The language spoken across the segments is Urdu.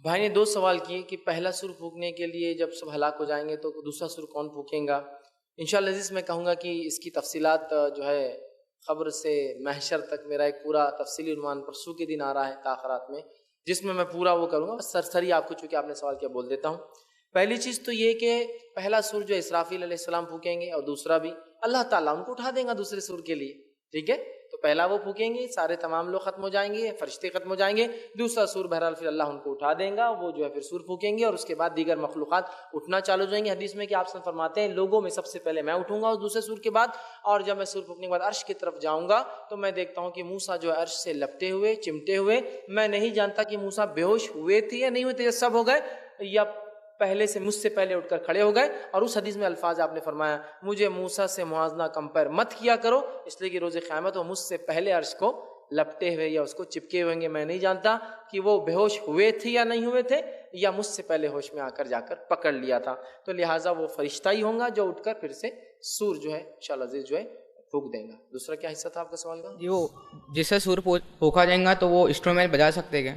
بھائی نے دو سوال کیے کہ پہلا سور پھونکنے کے لیے جب سب ہلاک ہو جائیں گے تو دوسرا سور کون پھونکیں گا. انشاءاللہ عزیز میں کہوں گا کہ اس کی تفصیلات جو ہے خبر سے محشر تک میرا ایک پورا تفصیلی عنوان پرسوں کے دن آ رہا ہے تاخرات میں، جس میں پورا وہ کروں گا. بس سرسری آپ کو چونکہ آپ نے سوال کیا بول دیتا ہوں. پہلی چیز تو یہ کہ پہلا سور جو اسرافیل علیہ السلام پھونکیں گے اور دوسرا بھی اللہ تعالیٰ ان کو اٹھا دیں گا دوسرے سور کے لیے. ٹھیک ہے، تو پہلا وہ پھونکیں گے، سارے تمام لوگ ختم ہو جائیں گے، فرشتے ختم ہو جائیں گے. دوسرا سور بہرحال پھر اللہ ان کو اٹھا دیں گا، وہ جو ہے پھر سور پھونکیں گے اور اس کے بعد دیگر مخلوقات اٹھنا چالو ہو جائیں گے. حدیث میں کہ آپ فرماتے ہیں لوگوں میں سب سے پہلے میں اٹھوں گا اور دوسرے سور کے بعد، اور جب میں سور پھونکنے کے بعد عرش کی طرف جاؤں گا تو میں دیکھتا ہوں کہ موسیٰ جو ہے عرش سے لپٹے ہوئے چمٹے ہوئے، میں نہیں جانتا کہ موسیٰ بے ہوش ہوئے تھے یا نہیں ہوئے تھے، یا سب ہو گئے یا پہلے سے مجھ سے پہلے اٹھ کر کھڑے ہو گئے. اور اس حدیث میں الفاظ آپ نے فرمایا مجھے موسیٰ سے موازنہ کمپیئر مت کیا کرو، اس لیے کہ روز قیامت وہ مجھ سے پہلے عرش کو لپٹے ہوئے یا اس کو چپکے ہوئے گے. میں نہیں جانتا کہ وہ بے ہوش ہوئے تھے یا نہیں ہوئے تھے، یا مجھ سے پہلے ہوش میں آ کر جا کر پکڑ لیا تھا. تو لہٰذا وہ فرشتہ ہی ہوں گا جو اٹھ کر پھر سے سور جو ہے انشاءاللہ عزیز جو ہے پھونک دیں گا. دوسرا کیا حصہ تھا آپ کا سوال کا؟ جی وہ جس سے سور پھونکا جائے گا تو وہ انسٹرومنٹ بجا سکتے کیا؟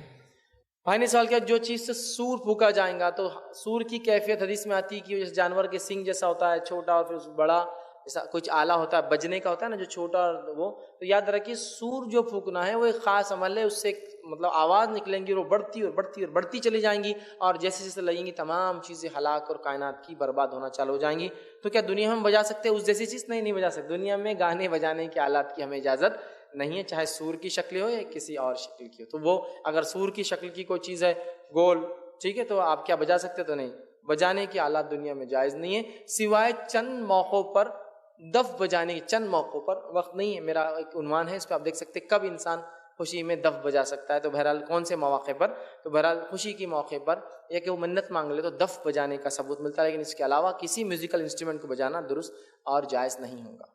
بھائی نے سوال کیا جو چیز سے سور پھونکا جائیں گا تو سور کی کیفیت حدیث میں آتی ہے کہ جس جانور کے سینگ جیسا ہوتا ہے چھوٹا اور پھر بڑا، جیسا کچھ آلہ ہوتا ہے بجنے کا ہوتا ہے نا جو چھوٹا وہ، تو یاد رکھیے سور جو پھونکنا ہے وہ ایک خاص عمل ہے. اس سے مطلب آواز نکلیں گی اور وہ بڑھتی اور بڑھتی اور بڑھتی چلی جائیں گی، اور جیسے جیسے لگیں گی تمام چیزیں ہلاک اور کائنات کی برباد ہونا چالو ہو جائیں گی. تو کیا دنیا میں ہم بجا سکتے ہیں اس جیسی چیز؟ نہیں بجا سکتے. دنیا میں گانے بجانے کے آلات کی ہمیں اجازت نہیں ہے، چاہے سور کی شکل ہو یا کسی اور شکل کی ہو. تو وہ اگر سور کی شکل کی کوئی چیز ہے گول، ٹھیک ہے، تو آپ کیا بجا سکتے؟ تو نہیں. بجانے کے آلات دنیا میں جائز نہیں ہے سوائے چند موقعوں پر. دف بجانے کے چند موقعوں پر، وقت نہیں ہے، میرا ایک عنوان ہے اس پہ آپ دیکھ سکتے کب انسان خوشی میں دف بجا سکتا ہے. تو بہرحال کون سے مواقع پر؟ تو بہرحال خوشی کے موقع پر یا کہ وہ منت مانگ لے تو دف بجانے کا ثبوت ملتا ہے، لیکن اس کے علاوہ کسی میوزیکل انسٹرومنٹ کو بجانا درست اور جائز نہیں ہوگا.